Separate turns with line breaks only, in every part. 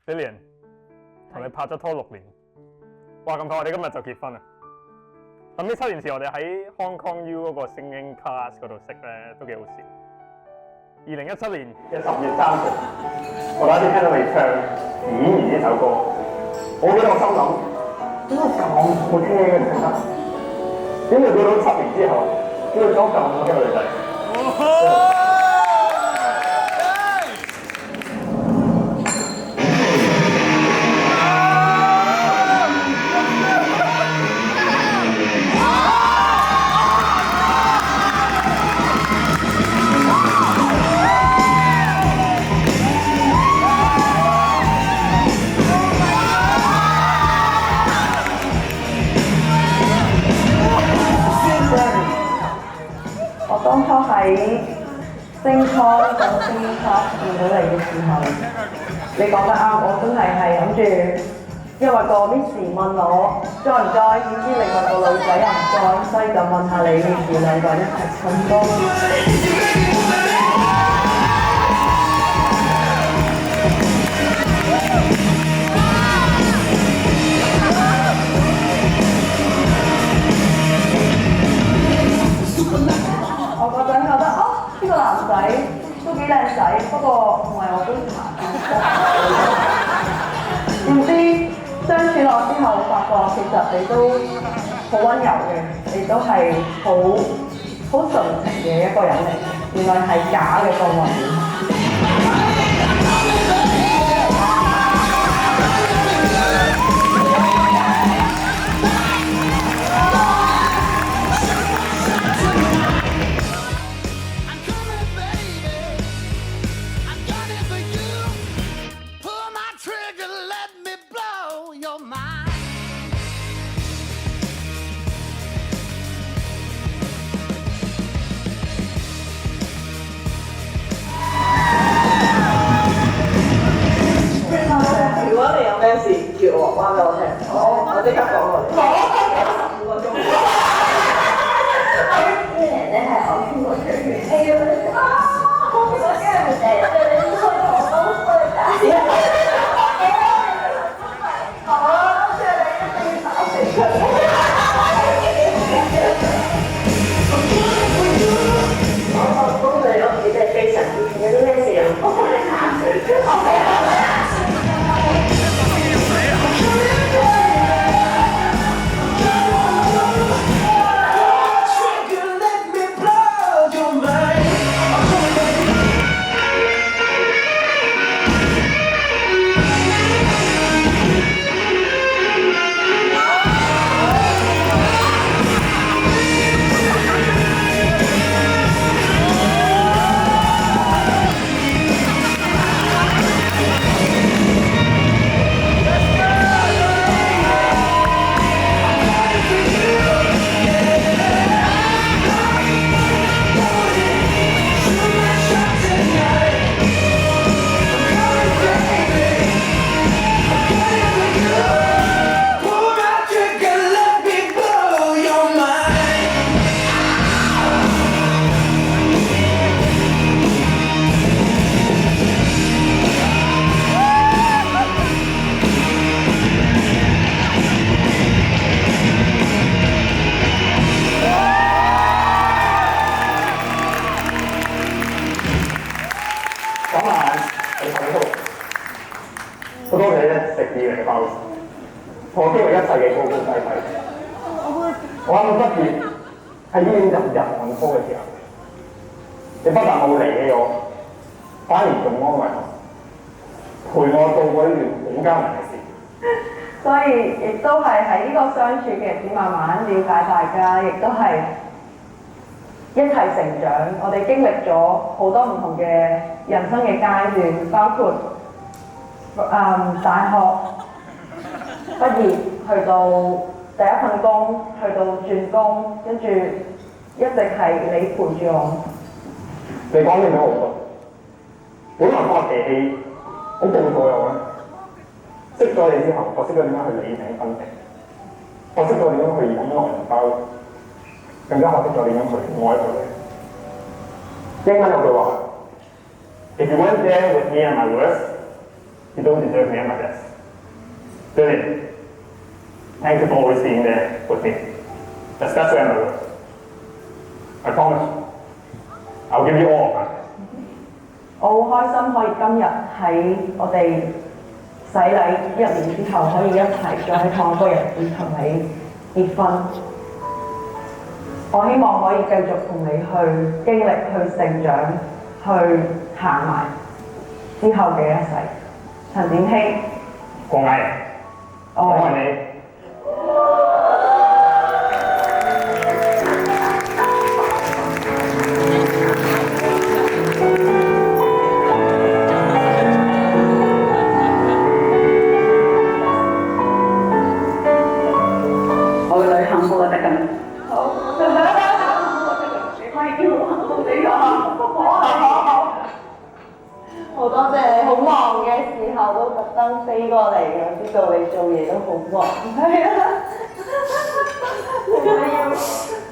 Lilian 同你拍咗拖6年，哇咁快我哋今日就結婚啦！諗起7年前我哋喺 Hong Kong U 嗰個 singing class 嗰度識咧，都幾好笑。2017年嘅10月3號，我第一次聽到你唱《演員》呢首歌，我記得我心諗點解咁好聽嘅唱得？點會到7年之後，點會講咁好聽嘅女仔？
當初喺星倉講星級見到你嘅時候，你講得啱，我真係諗住，因為個 Miss 問我再唔再，點知另外個女仔又唔再，所以就問下你，你哋兩個一齊唱歌。我嗰陣覺得呢個男仔都幾靚仔，不過唔係我杯茶。唔知相處落之後，發覺其實你都好溫柔嘅，你都係好純情嘅一個人嚟，原來係假嘅個外表。如果你有咩事叫我話俾我聽，我即刻講過嚟。15個鐘。之前咧係我傾過最遠 A 嗰陣，我驚佢哋你開我都開大。我即係你一定要打死佢。我恭喜我自己非常之有啲咩事啊？我幫你打死。好多謝咧食意嚟嘅包，我經歷一切嘅高高低低。我啱啱畢業喺醫院入行科嘅時候，你不但冇離棄我，反而仲安慰我，陪我度過呢段好艱難嘅事。所以亦都係喺呢個相處嘅日子，慢慢了解大家，亦都係一齊成長。我哋經歷咗好多唔同嘅人生嘅階段，包括大學畢業，去到第一份工，去到轉工，跟住一直係你陪住我。你講嘢俾我好多，本來發脾氣好暴躁又咧，識咗你之後，我識咗點樣去理性分析，我識咗點樣去忍耐同包容，更加學識咗點樣去愛佢。英文有句話 ：If you weren't there with me at my worst, You don't deserve me at my best. Lillian, thank you for always being there with me, especially at my worst. I promise, I'll give you all of my best.
我好開心可以今日喺我哋洗禮1年之後，可以一齊再喺同一個日子同你結婚。我希望可以繼續同你去經歷、去成長、去行埋之後嘅一世。陳展希，
我愛你，我愛你。
我嘅女幸福就得㗎啦。好，你可以叫我幸福呢個。好。好多謝你，好忙嘅時候都特登飛過嚟嘅，知道你做嘢都好忙。係啊，我要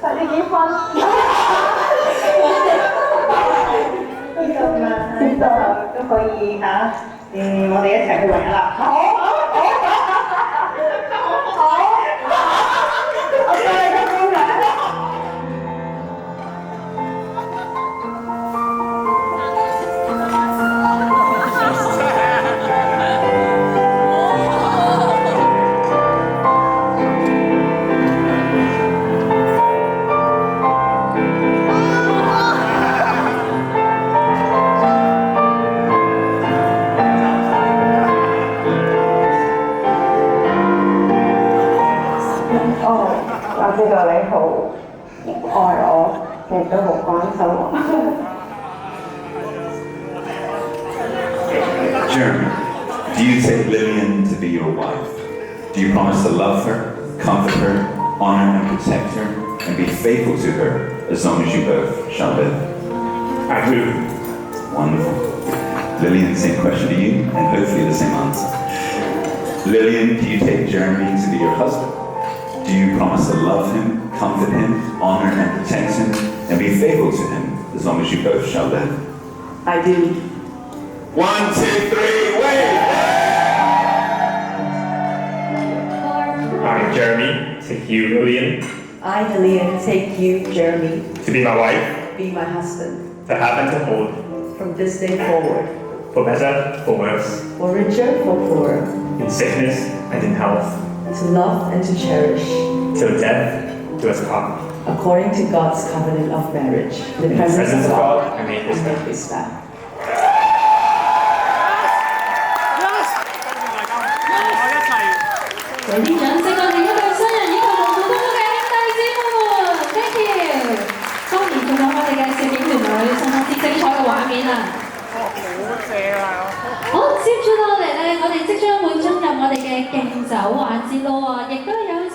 快啲結婚。知道都可以嚇，我哋一齊去玩啦。好。我再你個公仔。我知道你好愛我，亦都好關心我。
Jeremy, do you take Lillian to be your wife? Do you promise to love her, comfort her, honor and protect her, and be faithful to her as long as you both shall live?
I do.
Wonderful. Lillian, same question to you, and hopefully the same answer. Lillian, do you take Jeremy to be your husband? Do you promise to love him, comfort him, honor and protect him, and be faithful to him as long as you both shall live?
I do.
1, 2, 3, wave!
I, Jeremy, take you, Lillian,
I, Lillian, take you, Jeremy,
to be my wife,
be my husband,
to have and to hold,
from this day forward,
for better, for worse,
for richer, for poorer,
in sickness and in health,
to love and to cherish,
till death do us part.
according to God's covenant of marriage. In the presence of God,
I make this
I
vow.
make this vow.
俾啲掌聲，我哋一對新人以及無數多多嘅兄弟姊妹們 ，thank you。當然仲有我哋嘅攝影團隊，相當之精彩嘅畫面啊！好，接住落嚟咧，我哋即將會進入我哋嘅敬酒環節咯喎，亦都有